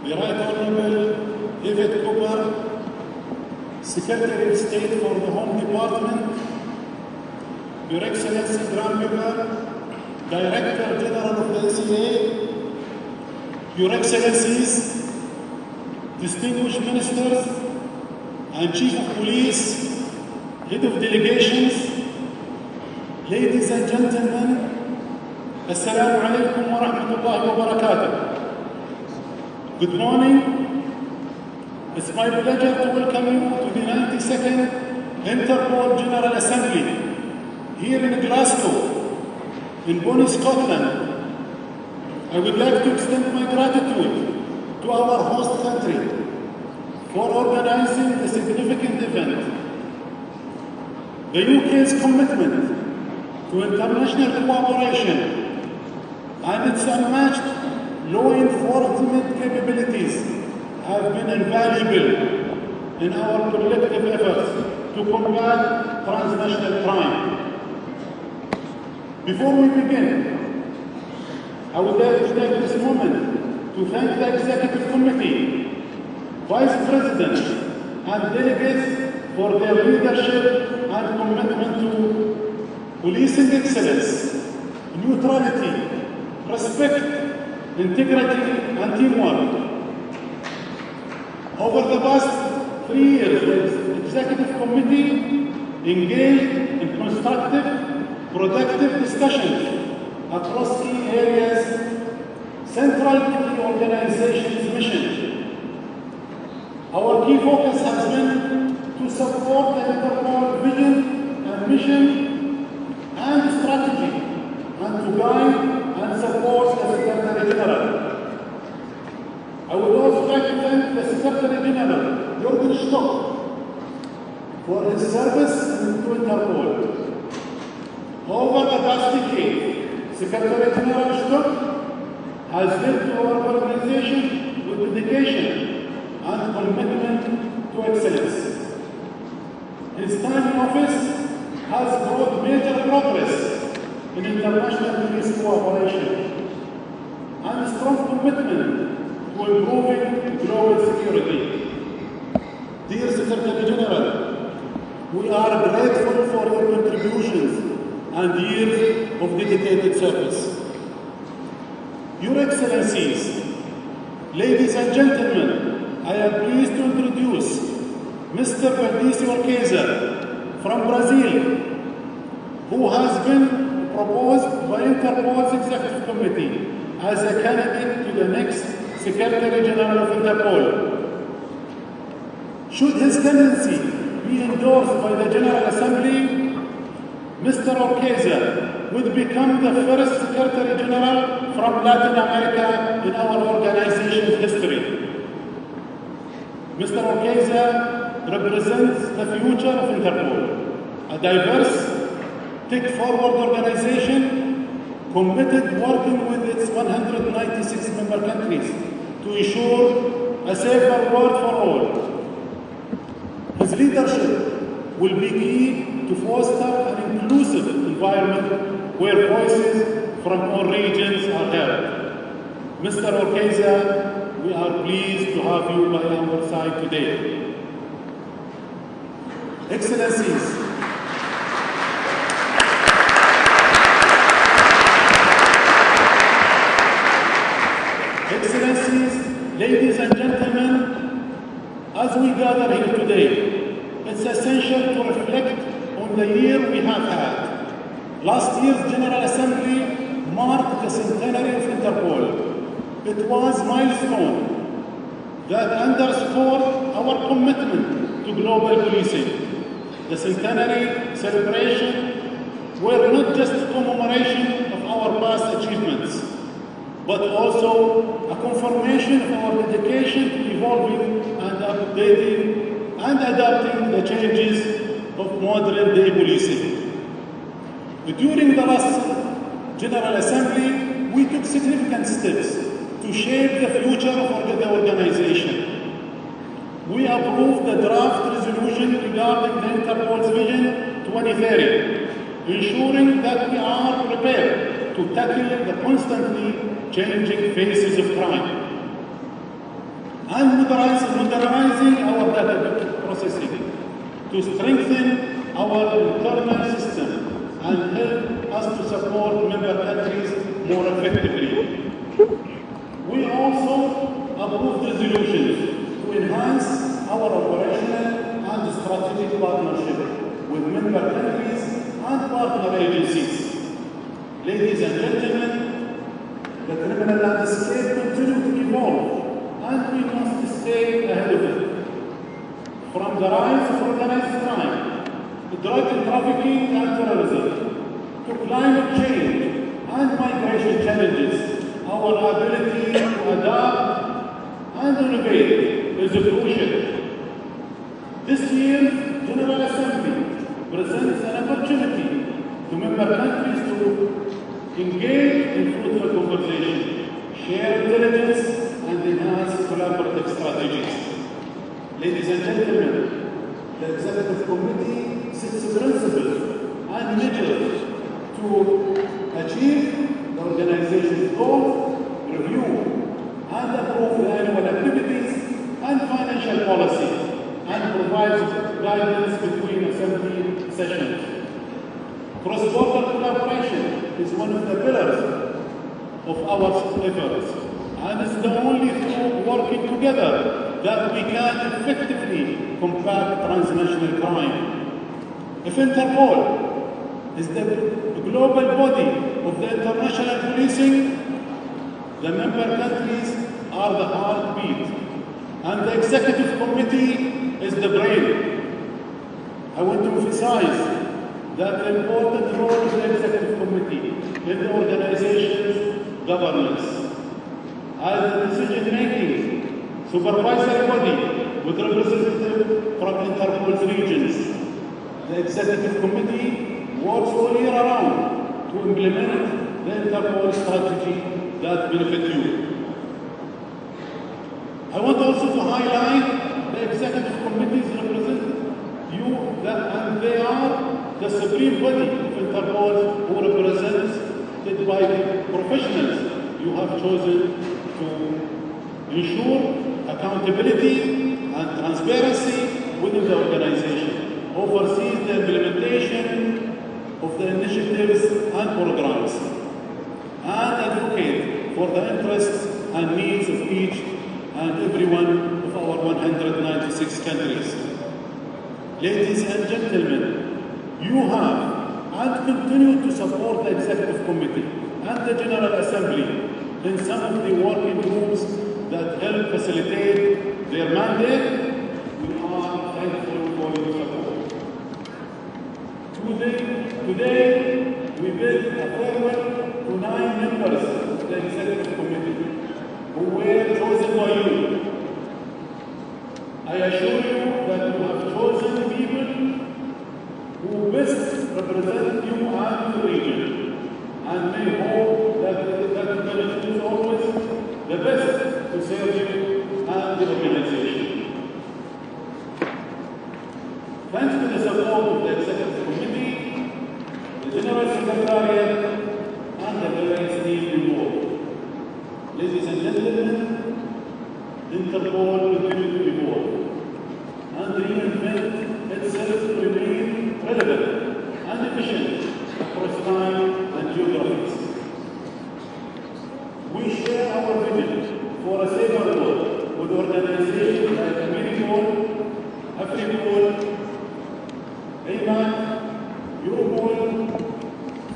the Right Honorable Yvette Cooper, Secretary of State for the Home Department, Your Excellency Grandmother, Director General of the NCA, Your Excellencies, distinguished ministers and Chief of Police, Head of Delegations, ladies and gentlemen, Assalamu alaikum wa rahmatullahi wa barakatuh. Good morning. It's my pleasure to welcome you to the 92nd Interpol General Assembly here in Glasgow, in Bonnie, Scotland. I would like to extend my gratitude to our host country for organizing a significant event. The UK's commitment to international cooperation and its unmatched law enforcement capabilities have been invaluable in our collective efforts to combat transnational crime. Before we begin, I would like to take this moment to thank the Executive Committee, Vice President, and delegates for their leadership and commitment to policing excellence, neutrality, respect, integrity, and teamwork. Over the past 3 years, the Executive Committee engaged in constructive, productive discussions across key areas central to the organization's mission. Our key focus has been to support the Interpol vision and mission and strategy, and to guide and support the Secretary General. I would also like to thank the Secretary General, Jürgen Stock, for his service to Interpol. Over the past decade, Secretary General Stock has led to our organization with dedication and commitment to excellence. His time in office has brought major progress in international police cooperation and strong commitment to improving global security. Dear Secretary General, we are grateful for your contributions and years of dedicated service. Your Excellencies, ladies and gentlemen, I am pleased to introduce Mr. Keir from Brazil, who has been proposed by Interpol's Executive Committee as a candidate to the next Secretary General of Interpol. Should his candidacy be endorsed by the General Assembly, Mr. Keir would become the first Secretary General from Latin America in our organization's history. Mr. Keir represents the future of Interpol, a diverse, tech-forward organization committed working with its 196 member countries to ensure a safer world for all. His leadership will be key to foster an inclusive environment where voices from all regions are heard. Mr. Keir, we are pleased to have you by our side today. Excellencies, ladies and gentlemen, as we gather here today, it's essential to reflect on the year we have had. Last year's General Assembly marked the centenary of Interpol. It was a milestone that underscored our commitment to global policing. The centenary celebration were not just a commemoration of our past achievements, but also a confirmation of our dedication to evolving and updating and adapting the changes of modern-day policing. During the last General Assembly, we took significant steps to shape the future of the organization. We approved the draft resolution regarding the Interpol's Vision 2030, ensuring that we are prepared to tackle the constantly changing faces of crime. and modernizing our data processing to strengthen our internal system and help us to support member countries more effectively. We also approved resolutions to enhance our operational and strategic partnership with member countries and partner agencies. Ladies and gentlemen, the criminal landscape continues to evolve, and we must stay ahead of it. From the rise of organized crime, to drug trafficking and terrorism, to climate change and migration challenges, our ability to adapt and innovate is crucial. This year's General Assembly presents an opportunity to member countries to engage in fruitful conversation, share intelligence, and enhance collaborative strategies. Ladies and gentlemen, the Executive Committee sets principles and measures to achieve the organization's goals, review and approve the annual activities and financial policy, and provides guidance between assembly sessions. Cross-border collaboration is one of the pillars of our efforts, and it's the only through working together that we can effectively combat transnational crime. If Interpol is the global body of the international policing, the member countries are the heartbeat, and the Executive Committee is the brain. I want to emphasize that the important role of the Executive Committee in the organization's governance. As the decision-making supervisory body with representatives from Interpol's regions, the Executive Committee works all year round to implement the Interpol strategy that benefits you. I want also to highlight the Executive Committee's represent you, and they are the supreme body of Interpol who represented by professionals you have chosen to ensure accountability and transparency within the organization, oversees the implementation of the initiatives and programs, and advocate for the interests and needs of each and every one of our 196 countries. Ladies and gentlemen, you have and continue to support the Executive Committee and the General Assembly in some of the working groups that help facilitate their mandate. We are thankful for your support. Today we bid a farewell to 9 members of the Executive Committee who were chosen by you. I assure you that you have chosen people who best represent you and the region, and may hope that the is always the best to serve you and the organization. Thanks to the support of the Executive Committee, the General Secretariat, and the various teams involved. Ladies and gentlemen, Interpol continues to evolve and reinvent itself to remain relevant and efficient across time and geographies. We share our vision for a safer world with organizations like Interpol, Afripol, AMAC, Europol,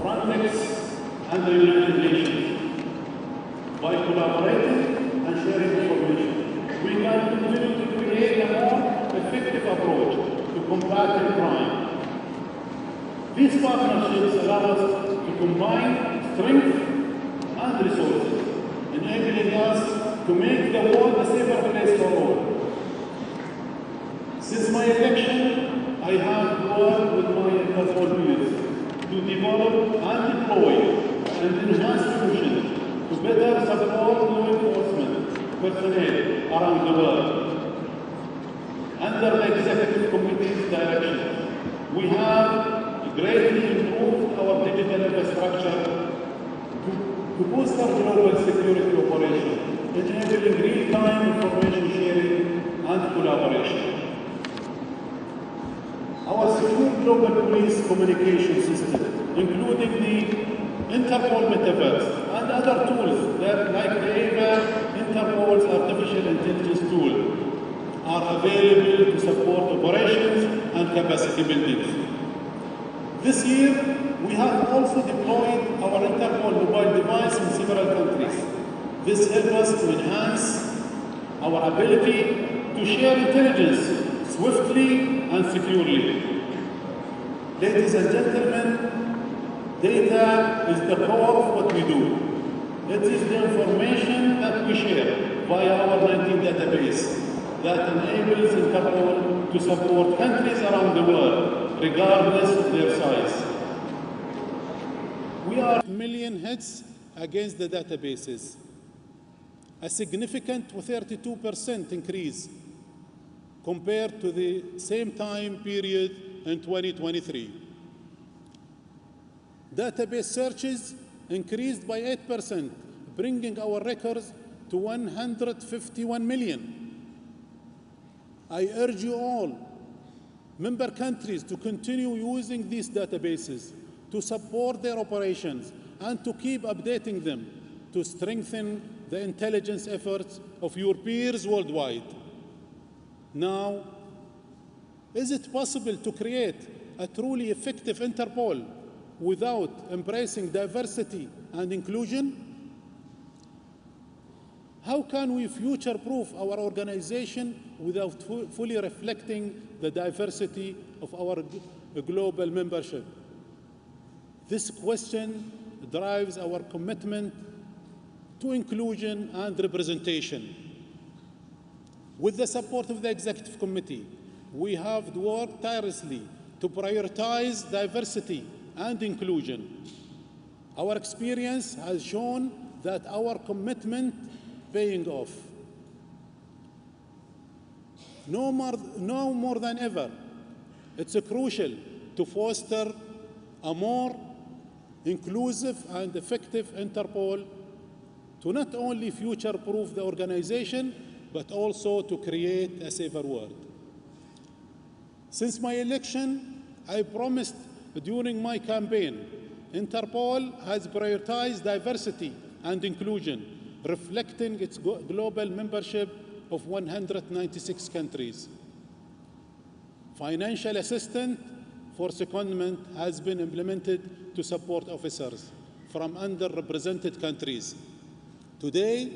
Frontex, and the United Nations. By collaborating and sharing information, we can continue to create a more effective approach to combating crime. These partnerships allow us to combine strength and resources, enabling us to make the world a safer place for all. Since my election, I have worked with my Interpol peers to develop and deploy and enhance solutions to better support law enforcement personnel around the world. Under the Executive Committee's direction, we have greatly improved our digital infrastructure to boost our global security operation, enabling real-time information sharing global police communication system, including the Interpol metaverse and other tools that, like the Interpol's artificial intelligence tool, are available to support operations and capacity buildings. This year, we have also deployed our Interpol mobile device in several countries. This helps us to enhance our ability to share intelligence swiftly and securely. Ladies and gentlemen, data is the core of what we do. It is the information that we share via our 19 database that enables Interpol to support countries around the world, regardless of their size. We are a million hits against the databases, a significant 32% increase compared to the same time period in 2023. Database searches increased by 8%, bringing our records to 151 million. I urge you all, member countries, to continue using these databases to support their operations and to keep updating them to strengthen the intelligence efforts of your peers worldwide. Now, is it possible to create a truly effective Interpol without embracing diversity and inclusion? How can we future-proof our organization without fully reflecting the diversity of our global membership? This question drives our commitment to inclusion and representation. With the support of the Executive Committee, we have worked tirelessly to prioritize diversity and inclusion. Our experience has shown that our commitment paying off. No more than ever, it's crucial to foster a more inclusive and effective Interpol to not only future-proof the organization, but also to create a safer world. Since my election, I promised during my campaign, Interpol has prioritized diversity and inclusion, reflecting its global membership of 196 countries. Financial assistance for secondment has been implemented to support officers from underrepresented countries. Today,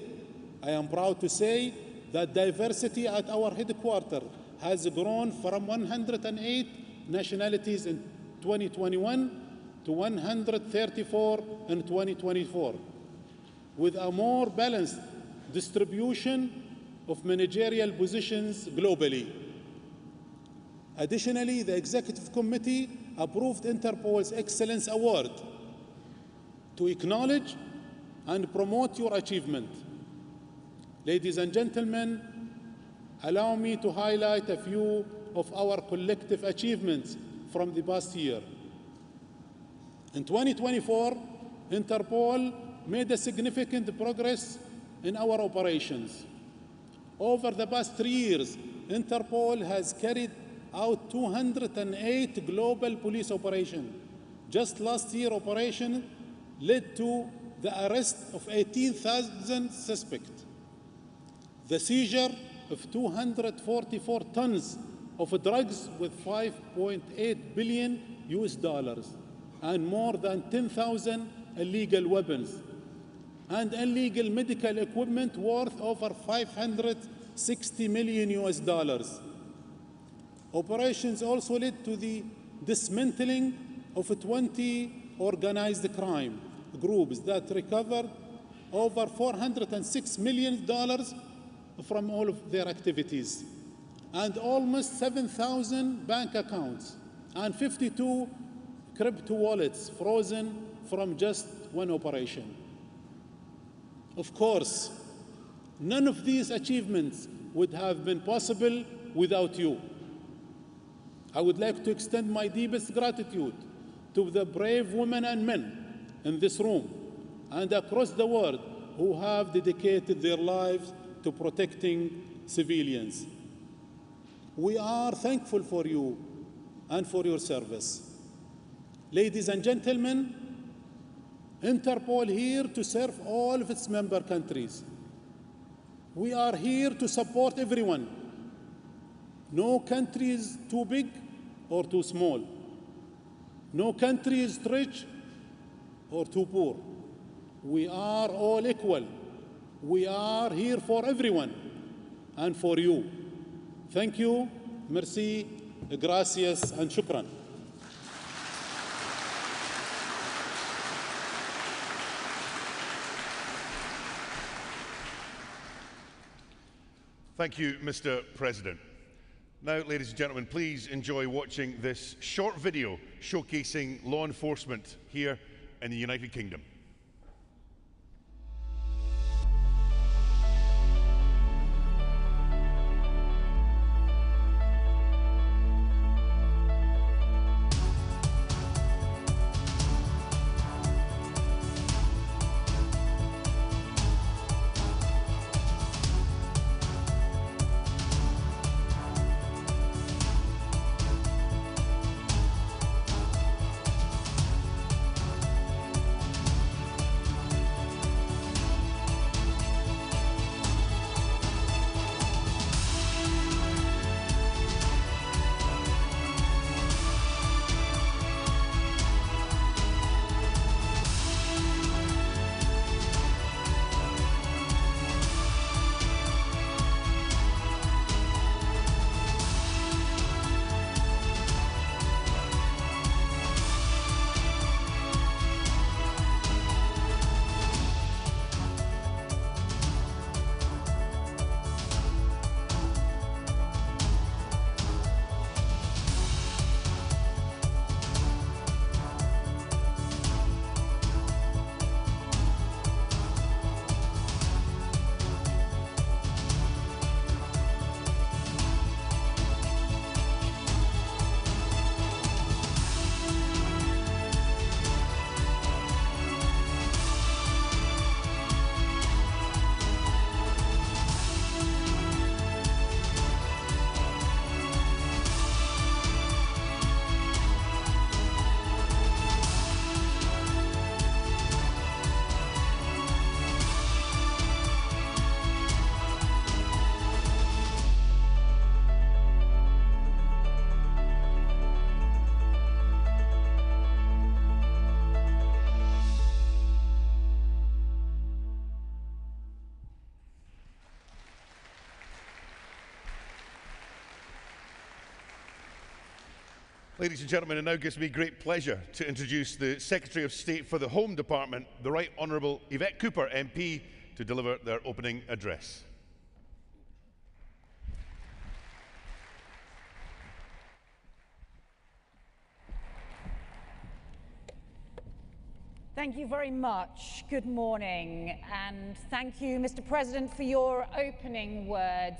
I am proud to say that diversity at our headquarters has grown from 108 nationalities in 2021 to 134 in 2024, with a more balanced distribution of managerial positions globally. Additionally, the Executive Committee approved Interpol's Excellence Award to acknowledge and promote your achievement. Ladies and gentlemen, allow me to highlight a few of our collective achievements from the past year. In 2024, Interpol made a significant progress in our operations. Over the past 3 years, Interpol has carried out 208 global police operations. Just last year, operation led to the arrest of 18,000 suspects, the seizure of 244 tons of drugs with $5.8 billion and more than 10,000 illegal weapons, and illegal medical equipment worth over $560 million. Operations also led to the dismantling of 20 organized crime groups that recovered over $406 million from all of their activities, and almost 7,000 bank accounts and 52 crypto wallets frozen from just one operation. Of course, none of these achievements would have been possible without you. I would like to extend my deepest gratitude to the brave women and men in this room and across the world who have dedicated their lives to protecting civilians. We are thankful for you and for your service. Ladies and gentlemen, Interpol here to serve all of its member countries. We are here to support everyone. No country is too big or too small. No country is rich or too poor. We are all equal. We are here for everyone and for you. Thank you, merci, gracias, and shukran. Thank you, Mr. President. Now, ladies and gentlemen, please enjoy watching this short video showcasing law enforcement here in the United Kingdom. Ladies and gentlemen, it now gives me great pleasure to introduce the Secretary of State for the Home Department, the Right Honourable Yvette Cooper MP, to deliver their opening address. Thank you very much. Good morning. And thank you, Mr. President, for your opening words.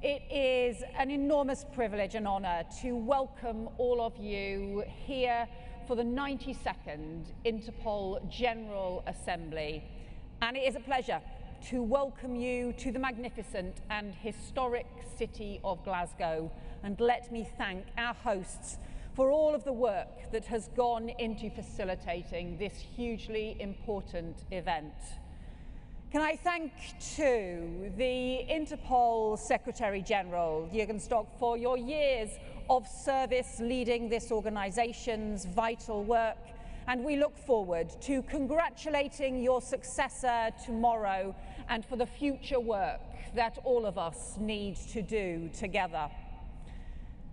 It is an enormous privilege and honour to welcome all of you here for the 92nd Interpol General Assembly. And it is a pleasure to welcome you to the magnificent and historic city of Glasgow. And let me thank our hosts for all of the work that has gone into facilitating this hugely important event. Can I thank, too, the Interpol Secretary-General, Jürgen Stock, for your years of service leading this organisation's vital work, and we look forward to congratulating your successor tomorrow and for the future work that all of us need to do together.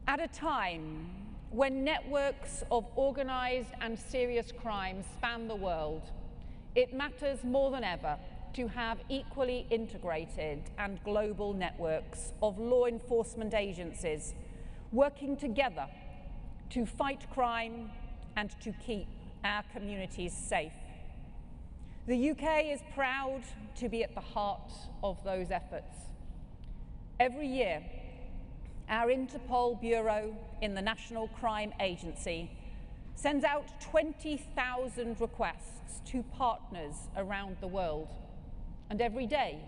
At a time when networks of organised and serious crime span the world, it matters more than ever to have equally integrated and global networks of law enforcement agencies working together to fight crime and to keep our communities safe. The UK is proud to be at the heart of those efforts. Every year, our Interpol Bureau in the National Crime Agency sends out 20,000 requests to partners around the world. And every day,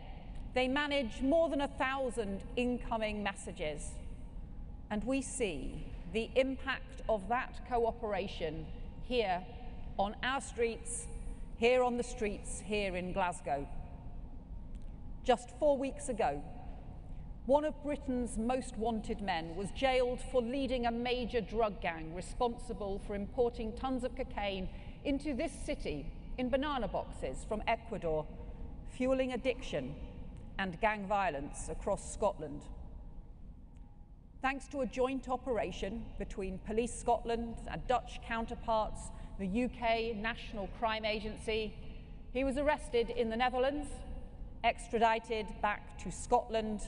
they manage more than 1,000 incoming messages. and we see the impact of that cooperation here on our streets, here on the streets, here in Glasgow. Just 4 weeks ago, one of Britain's most wanted men was jailed for leading a major drug gang responsible for importing tons of cocaine into this city in banana boxes from Ecuador, fueling addiction and gang violence across Scotland. Thanks to a joint operation between Police Scotland and Dutch counterparts, the UK National Crime Agency, he was arrested in the Netherlands, extradited back to Scotland,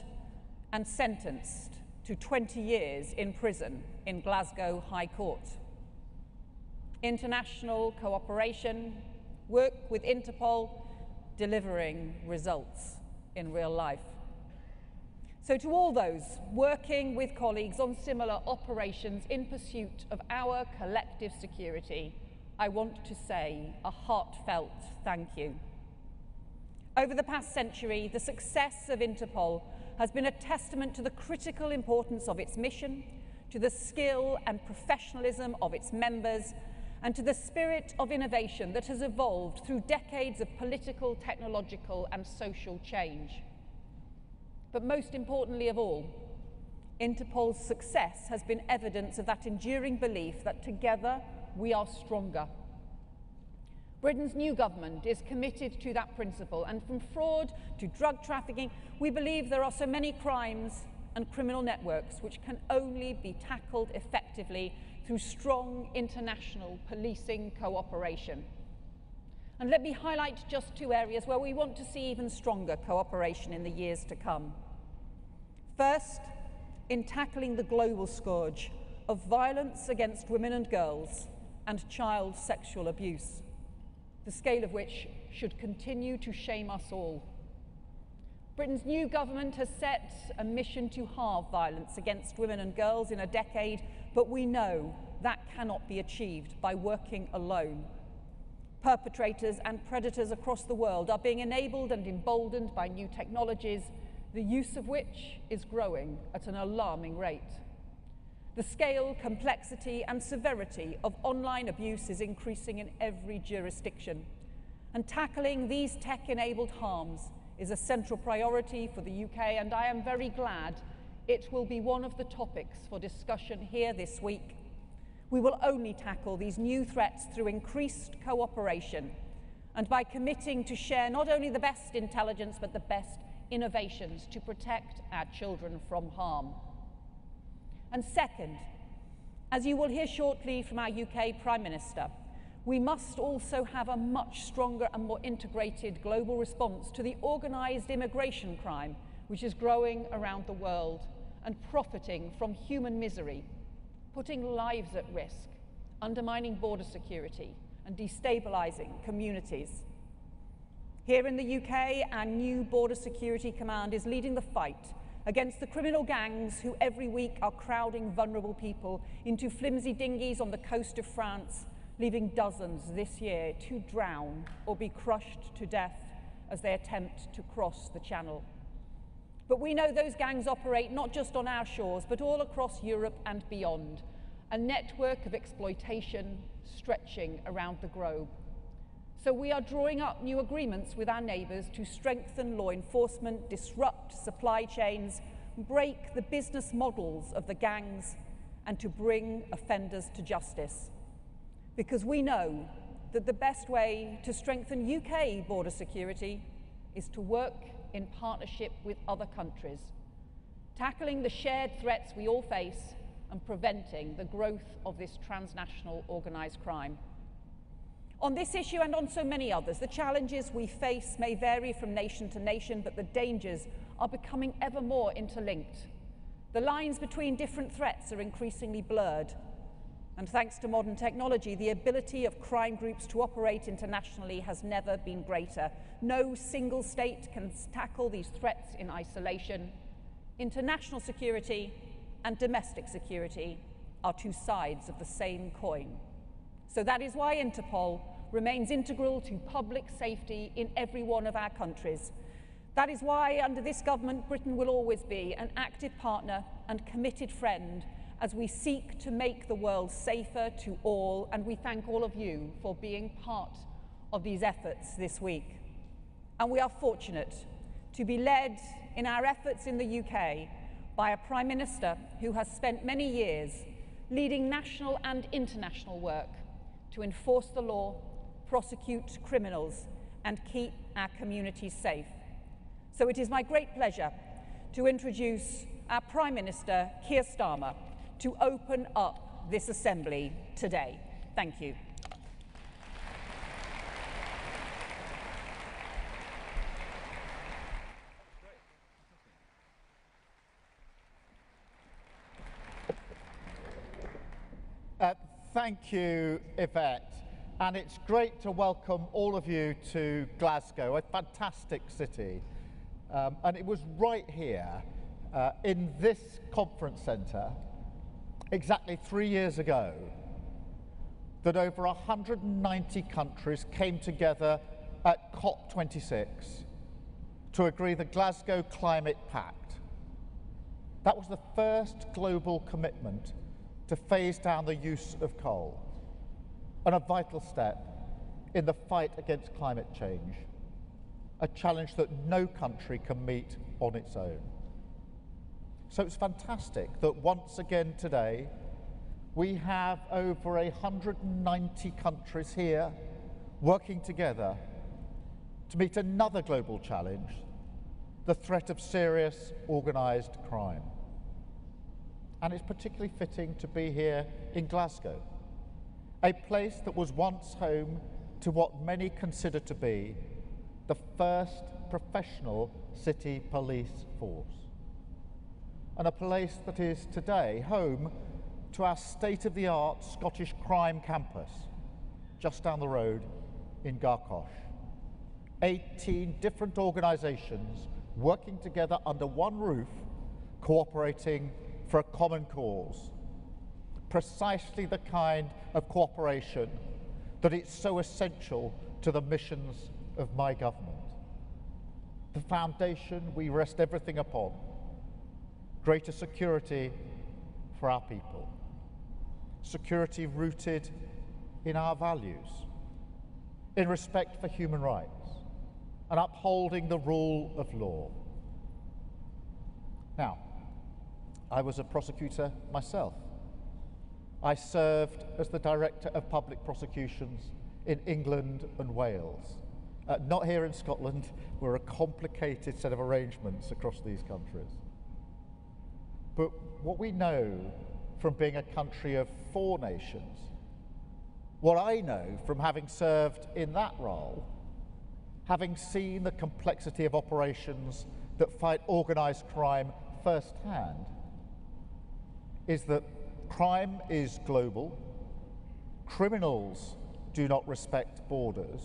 and sentenced to 20 years in prison in Glasgow High Court. International cooperation, work with Interpol, delivering results in real life. So to all those working with colleagues on similar operations in pursuit of our collective security, I want to say a heartfelt thank you. Over the past century, the success of Interpol has been a testament to the critical importance of its mission, to the skill and professionalism of its members, and to the spirit of innovation that has evolved through decades of political, technological, and social change. But most importantly of all, Interpol's success has been evidence of that enduring belief that together we are stronger. Britain's new government is committed to that principle, and from fraud to drug trafficking, we believe there are so many crimes and criminal networks which can only be tackled effectively through strong international policing cooperation. And let me highlight just 2 areas where we want to see even stronger cooperation in the years to come. First, in tackling the global scourge of violence against women and girls and child sexual abuse, the scale of which should continue to shame us all. Britain's new government has set a mission to halve violence against women and girls in a decade, but we know that cannot be achieved by working alone. Perpetrators and predators across the world are being enabled and emboldened by new technologies, the use of which is growing at an alarming rate. The scale, complexity, and severity of online abuse is increasing in every jurisdiction, and tackling these tech-enabled harms is a central priority for the UK, and I am very glad it will be one of the topics for discussion here this week. We will only tackle these new threats through increased cooperation and by committing to share not only the best intelligence but the best innovations to protect our children from harm. And second, as you will hear shortly from our UK Prime Minister, we must also have a much stronger and more integrated global response to the organised immigration crime which is growing around the world and profiting from human misery, putting lives at risk, undermining border security and destabilising communities. Here in the UK, our new Border Security Command is leading the fight against the criminal gangs who every week are crowding vulnerable people into flimsy dinghies on the coast of France, leaving dozens this year to drown or be crushed to death as they attempt to cross the Channel. But we know those gangs operate not just on our shores, but all across Europe and beyond, a network of exploitation stretching around the globe. So we are drawing up new agreements with our neighbours to strengthen law enforcement, disrupt supply chains, break the business models of the gangs, and to bring offenders to justice. Because we know that the best way to strengthen UK border security is to work in partnership with other countries, tackling the shared threats we all face and preventing the growth of this transnational organised crime. On this issue and on so many others, the challenges we face may vary from nation to nation, but the dangers are becoming ever more interlinked. The lines between different threats are increasingly blurred. And thanks to modern technology, the ability of crime groups to operate internationally has never been greater. No single state can tackle these threats in isolation. International security and domestic security are 2 sides of the same coin. So that is why Interpol remains integral to public safety in every one of our countries. That is why, under this government, Britain will always be an active partner and committed friend as we seek to make the world safer to all, and we thank all of you for being part of these efforts this week. And we are fortunate to be led in our efforts in the UK by a Prime Minister who has spent many years leading national and international work to enforce the law, prosecute criminals, and keep our communities safe. So it is my great pleasure to introduce our Prime Minister, Keir Starmer, to open up this Assembly today. Thank you. Thank you, Yvette. And it's great to welcome all of you to Glasgow, a fantastic city. And it was right here in this conference centre exactly 3 years ago that over 190 countries came together at COP26 to agree the Glasgow Climate Pact. That was the first global commitment to phase down the use of coal, and a vital step in the fight against climate change, a challenge that no country can meet on its own. So it's fantastic that once again today we have over 190 countries here working together to meet another global challenge, the threat of serious organised crime. And it's particularly fitting to be here in Glasgow, a place that was once home to what many consider to be the first professional city police force, and a place that is today home to our state-of-the-art Scottish crime campus just down the road in Garcosh. 18 different organisations working together under one roof, cooperating for a common cause. Precisely the kind of cooperation that is so essential to the missions of my government. The foundation we rest everything upon: greater security for our people. Security rooted in our values, in respect for human rights, and upholding the rule of law. Now, I was a prosecutor myself. I served as the Director of Public Prosecutions in England and Wales. Not here in Scotland. We're a complicated set of arrangements across these countries. But what we know from being a country of 4 nations, what I know from having served in that role, having seen the complexity of operations that fight organised crime firsthand, is that crime is global, criminals do not respect borders,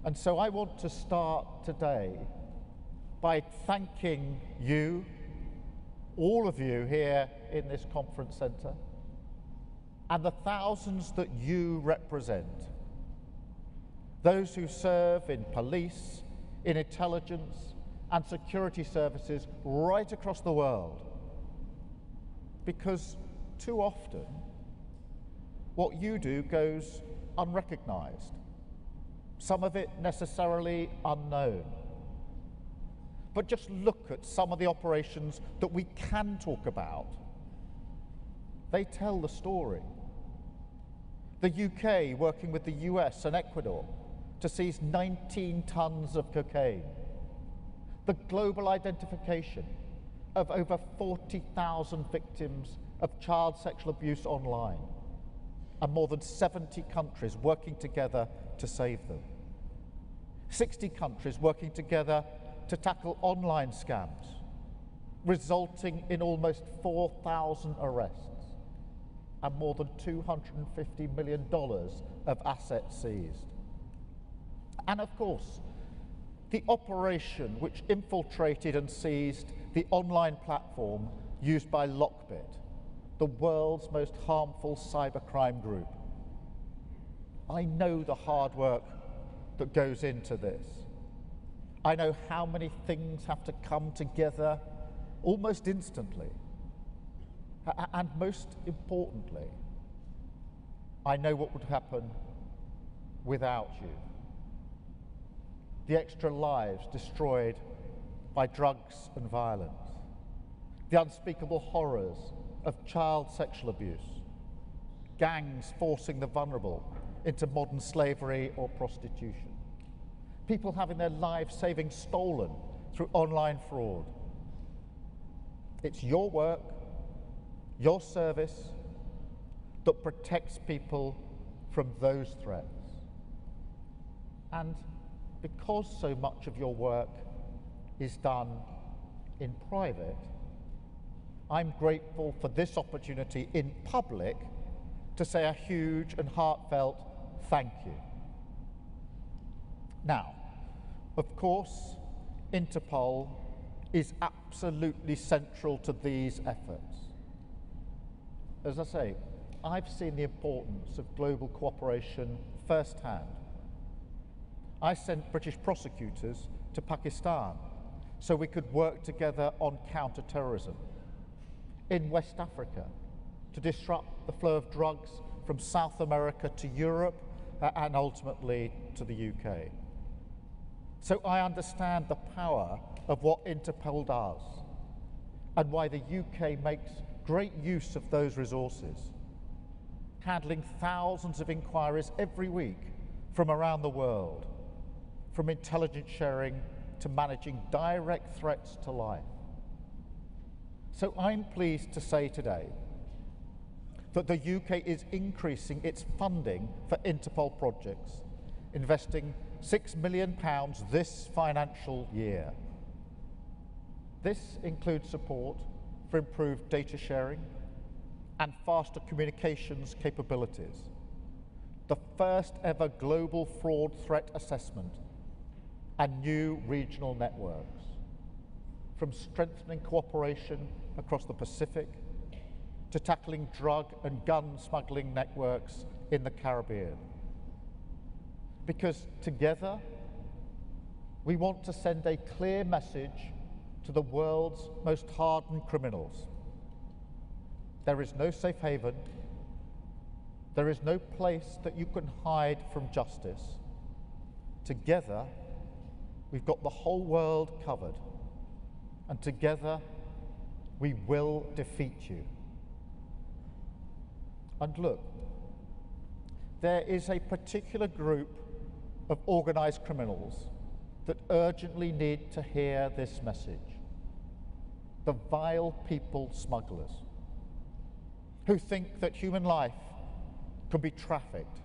and so I want to start today by thanking you, all of you here in this conference centre, and the thousands that you represent, those who serve in police, in intelligence and security services right across the world. Because too often, what you do goes unrecognised, some of it necessarily unknown. But just look at some of the operations that we can talk about. They tell the story. The UK working with the US and Ecuador to seize 19 tons of cocaine. The global identification of over 40,000 victims of child sexual abuse online, and more than 70 countries working together to save them. 60 countries working together to tackle online scams, resulting in almost 4,000 arrests and more than $250 million of assets seized. And of course, the operation which infiltrated and seized the online platform used by Lockbit, the world's most harmful cybercrime group. I know the hard work that goes into this. I know how many things have to come together almost instantly. And most importantly, I know what would happen without you. The extra lives destroyed by drugs and violence, the unspeakable horrors of child sexual abuse, gangs forcing the vulnerable into modern slavery or prostitution, people having their lives savings stolen through online fraud. It's your work, your service, that protects people from those threats. And because so much of your work is done in private, I'm grateful for this opportunity in public to say a huge and heartfelt thank you. Now, of course, Interpol is absolutely central to these efforts. As I say, I've seen the importance of global cooperation firsthand. I sent British prosecutors to Pakistan so we could work together on counter-terrorism. In West Africa, to disrupt the flow of drugs from South America to Europe and ultimately to the UK. So I understand the power of what Interpol does and why the UK makes great use of those resources, handling thousands of inquiries every week from around the world, from intelligence sharing to managing direct threats to life. So I'm pleased to say today that the UK is increasing its funding for Interpol projects, investing £6 million this financial year. This includes support for improved data sharing and faster communications capabilities, the first ever global fraud threat assessment, and new regional networks, from strengthening cooperation across the Pacific to tackling drug and gun smuggling networks in the Caribbean. Because together, we want to send a clear message to the world's most hardened criminals. There is no safe haven. There is no place that you can hide from justice. Together, we've got the whole world covered. And together, we will defeat you. And look, there is a particular group of organised criminals that urgently need to hear this message. The vile people smugglers, who think that human life can be trafficked,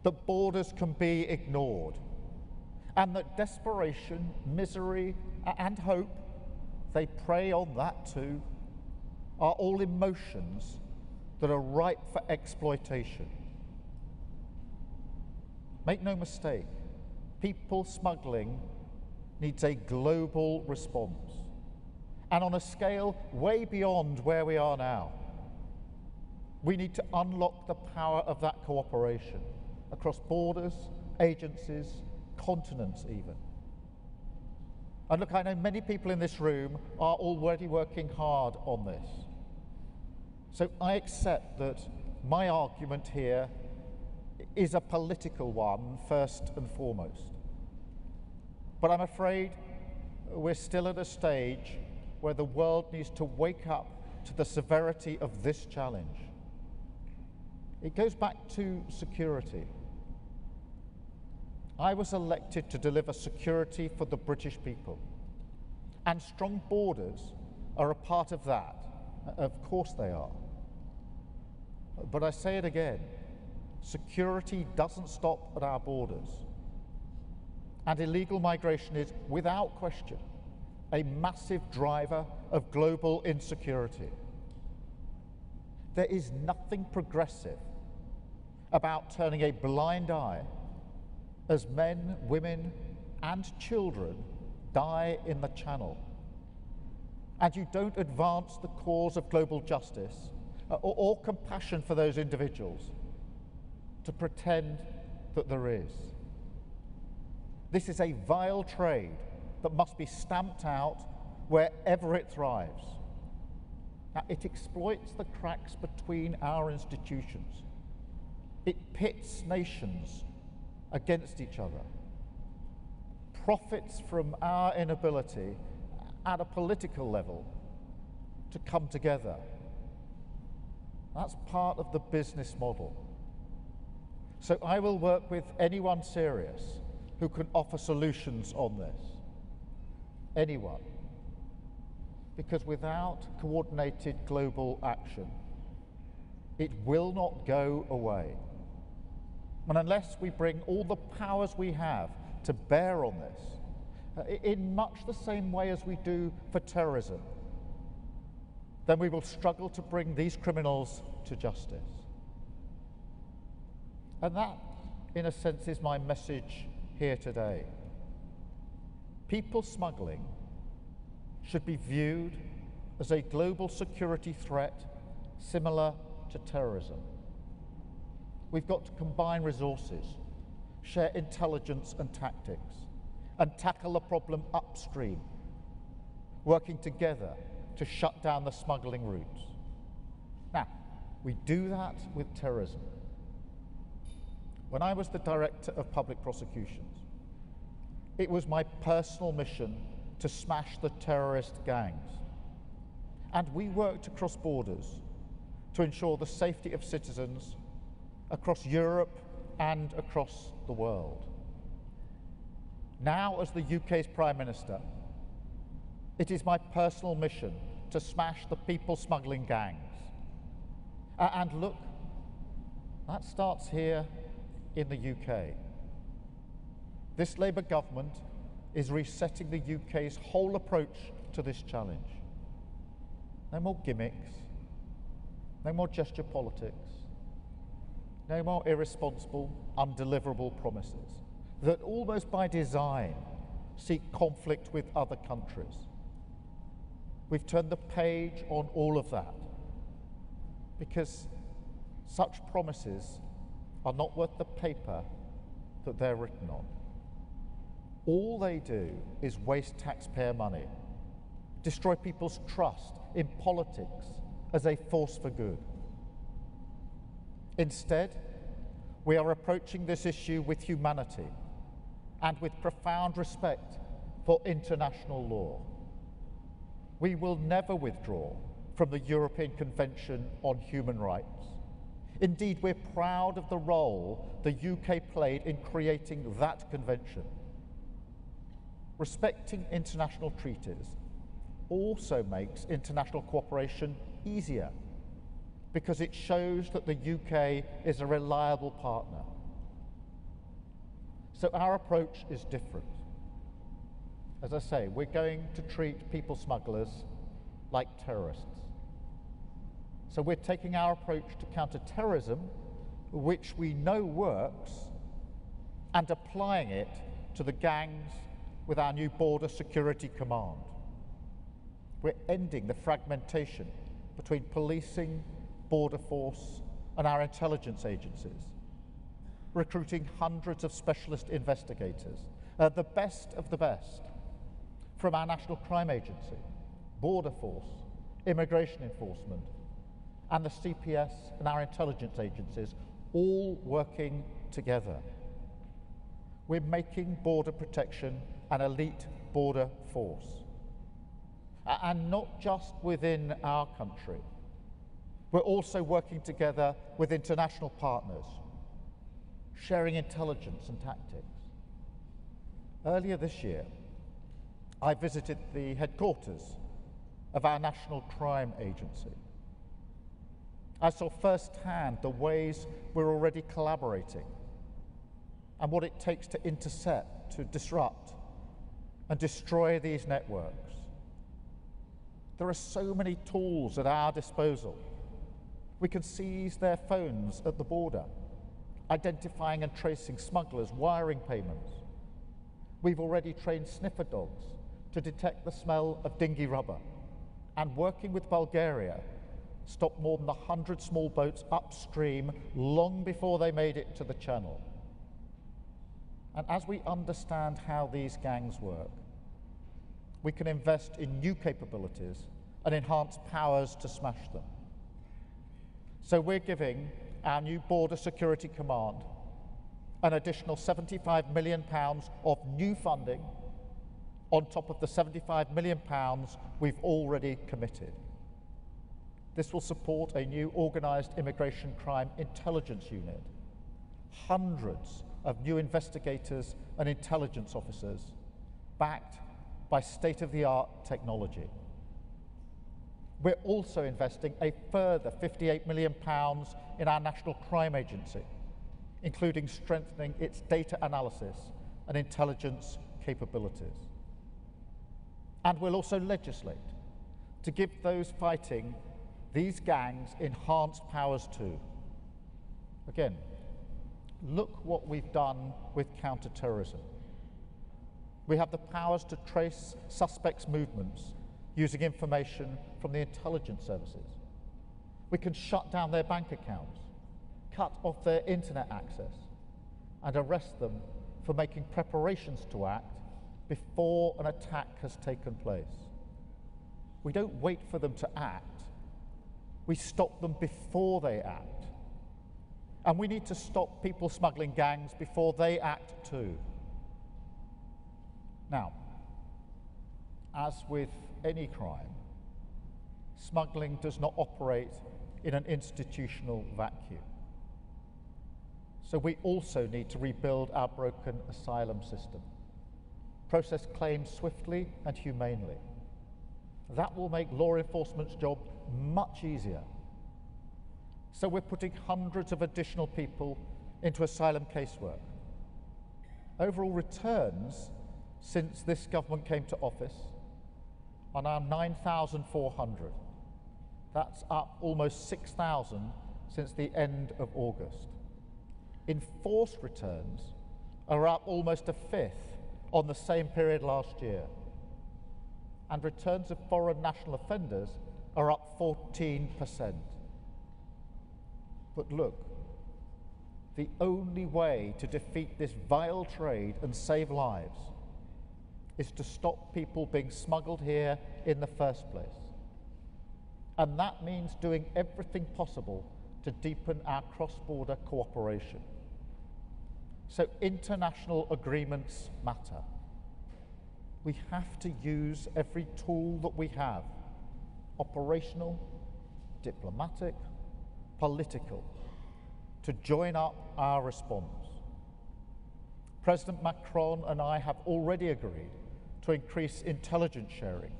that borders can be ignored, and that desperation, misery, and hope, they prey on that too, are all emotions that are ripe for exploitation. Make no mistake, people smuggling needs a global response, and on a scale way beyond where we are now. We need to unlock the power of that cooperation across borders, agencies, continents even. And look, I know many people in this room are already working hard on this. So I accept that my argument here is a political one, first and foremost. But I'm afraid we're still at a stage where the world needs to wake up to the severity of this challenge. It goes back to security. I was elected to deliver security for the British people. And strong borders are a part of that. Of course they are. But I say it again, security doesn't stop at our borders. And illegal migration is, without question, a massive driver of global insecurity. There is nothing progressive about turning a blind eye as men, women, and children die in the Channel. And you don't advance the cause of global justice or compassion for those individuals to pretend that there is. This is a vile trade that must be stamped out wherever it thrives. Now, it exploits the cracks between our institutions. It pits nations against each other, profits from our inability at a political level to come together. That's part of the business model. So I will work with anyone serious who can offer solutions on this. Anyone. Because without coordinated global action, it will not go away. And unless we bring all the powers we have to bear on this, in much the same way as we do for terrorism, then we will struggle to bring these criminals to justice. And that, in a sense, is my message here today. People smuggling should be viewed as a global security threat similar to terrorism. We've got to combine resources, share intelligence and tactics, and tackle the problem upstream, working together to shut down the smuggling routes. Now, we do that with terrorism. When I was the Director of Public Prosecutions, it was my personal mission to smash the terrorist gangs. And we worked across borders to ensure the safety of citizens across Europe and across the world. Now, as the UK's Prime Minister, it is my personal mission to smash the people smuggling gangs. And look, that starts here in the UK. This Labour government is resetting the UK's whole approach to this challenge. No more gimmicks, no more gesture politics, no more irresponsible, undeliverable promises that almost by design seek conflict with other countries. We've turned the page on all of that because such promises are not worth the paper that they're written on. All they do is waste taxpayer money, destroy people's trust in politics as a force for good. Instead, we are approaching this issue with humanity and with profound respect for international law. We will never withdraw from the European Convention on Human Rights. Indeed, we're proud of the role the UK played in creating that convention. Respecting international treaties also makes international cooperation easier because it shows that the UK is a reliable partner. So our approach is different. As I say, we're going to treat people smugglers like terrorists. So we're taking our approach to counter-terrorism, which we know works, and applying it to the gangs with our new Border Security Command. We're ending the fragmentation between policing, border force, and our intelligence agencies, recruiting hundreds of specialist investigators, the best of the best, from our National Crime Agency, Border Force, Immigration Enforcement, and the CPS and our intelligence agencies, all working together. We're making border protection an elite border force. And not just within our country. We're also working together with international partners, sharing intelligence and tactics. Earlier this year, I visited the headquarters of our National Crime Agency. I saw firsthand the ways we're already collaborating and what it takes to intercept, to disrupt, and destroy these networks. There are so many tools at our disposal. We can seize their phones at the border, identifying and tracing smugglers, wiring payments. We've already trained sniffer dogs to detect the smell of dinghy rubber, and working with Bulgaria, stopped more than 100 small boats upstream long before they made it to the channel. And as we understand how these gangs work, we can invest in new capabilities and enhance powers to smash them. So we're giving our new Border Security Command an additional £75 million of new funding on top of the £75 million we've already committed. This will support a new organised immigration crime intelligence unit, hundreds of new investigators and intelligence officers, backed by state-of-the-art technology. We're also investing a further £58 million in our National Crime Agency, including strengthening its data analysis and intelligence capabilities. And we'll also legislate to give those fighting these gangs enhanced powers too. Again, look what we've done with counter-terrorism. We have the powers to trace suspects' movements using information from the intelligence services. We can shut down their bank accounts, cut off their internet access, and arrest them for making preparations to act before an attack has taken place. We don't wait for them to act. We stop them before they act. And we need to stop people smuggling gangs before they act too. Now, as with any crime, smuggling does not operate in an institutional vacuum. So we also need to rebuild our broken asylum system, process claims swiftly and humanely. That will make law enforcement's job much easier. So we're putting hundreds of additional people into asylum casework. Overall returns since this government came to office are now 9,400. That's up almost 6,000 since the end of August. Enforced returns are up almost a fifth on the same period last year. And returns of foreign national offenders are up 14%. But look, the only way to defeat this vile trade and save lives is to stop people being smuggled here in the first place. And that means doing everything possible to deepen our cross-border cooperation. So international agreements matter. We have to use every tool that we have, operational, diplomatic, political, to join up our response. President Macron and I have already agreed to increase intelligence sharing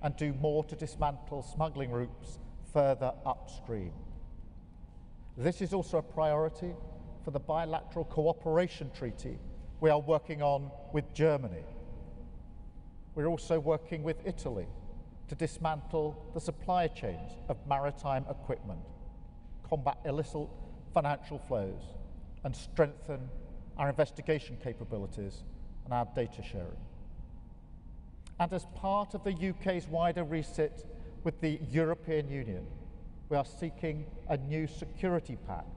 and do more to dismantle smuggling routes further upstream. This is also a priority for the bilateral cooperation treaty we are working on with Germany. We're also working with Italy to dismantle the supply chains of maritime equipment, combat illicit financial flows, and strengthen our investigation capabilities and our data sharing. And as part of the UK's wider reset with the European Union, we are seeking a new security pact,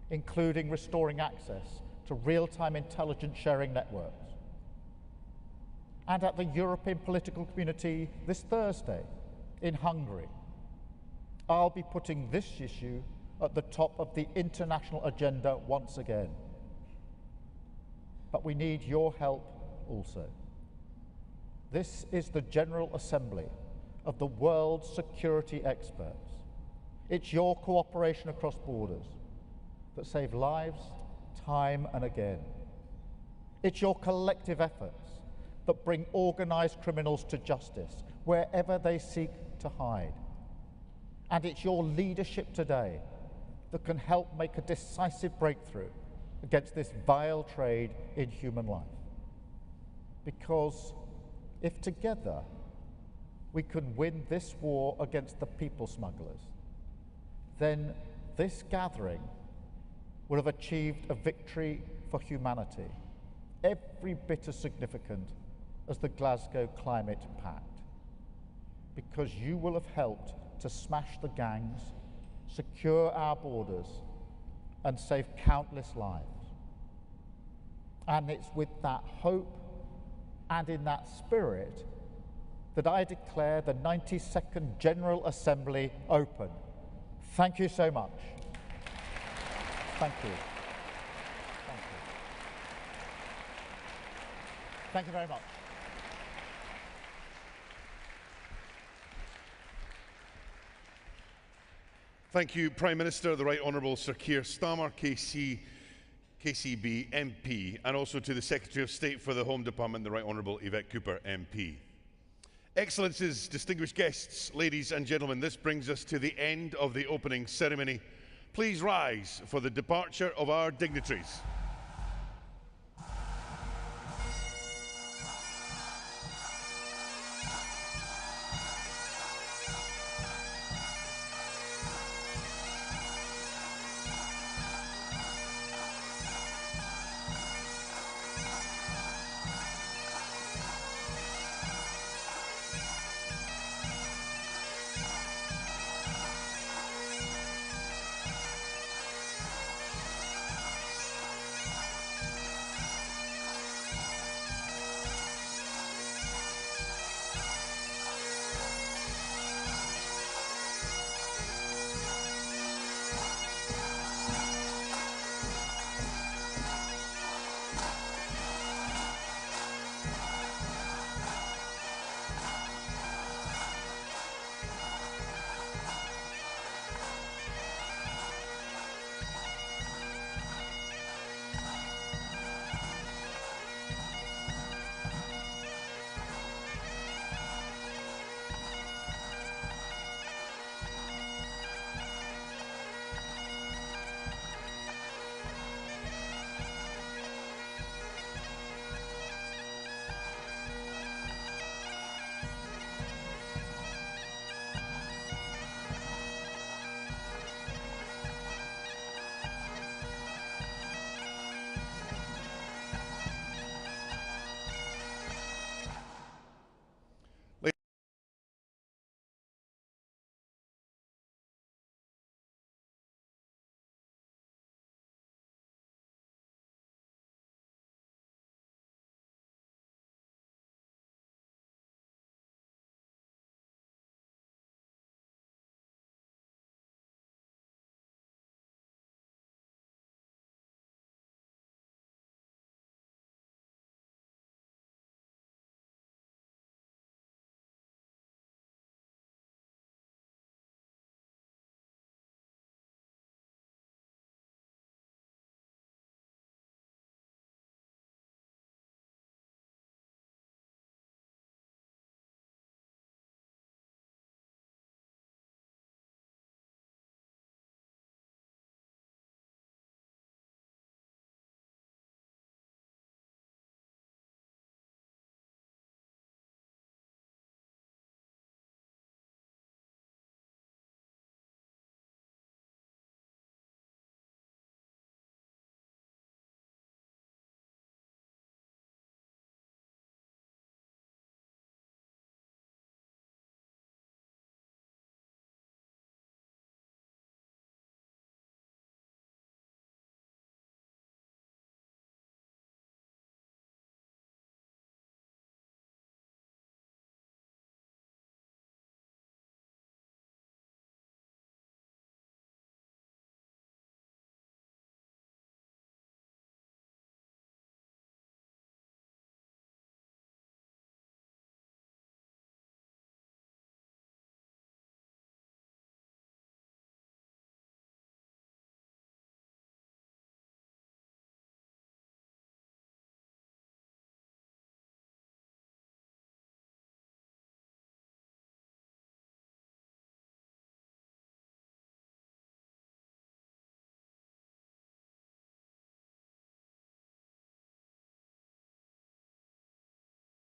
including restoring access to real-time intelligence sharing networks. And at the European political community this Thursday in Hungary, I'll be putting this issue at the top of the international agenda once again. But we need your help also. This is the General Assembly of the world's security experts. It's your cooperation across borders that save lives time and again. It's your collective efforts that bring organised criminals to justice wherever they seek to hide. And it's your leadership today that can help make a decisive breakthrough against this vile trade in human life. Because if together we can win this war against the people smugglers, then this gathering will have achieved a victory for humanity, every bit as significant as the Glasgow Climate Pact. Because you will have helped to smash the gangs, secure our borders, and save countless lives. And it's with that hope and in that spirit that I declare the 92nd General Assembly open. Thank you so much. Thank you. Thank you. Thank you very much. Thank you, Prime Minister, the Right Honourable Sir Keir Starmer, KCB MP, and also to the Secretary of State for the Home Department, the Right Honourable Yvette Cooper MP. Excellencies, distinguished guests, ladies and gentlemen, this brings us to the end of the opening ceremony. Please rise for the departure of our dignitaries.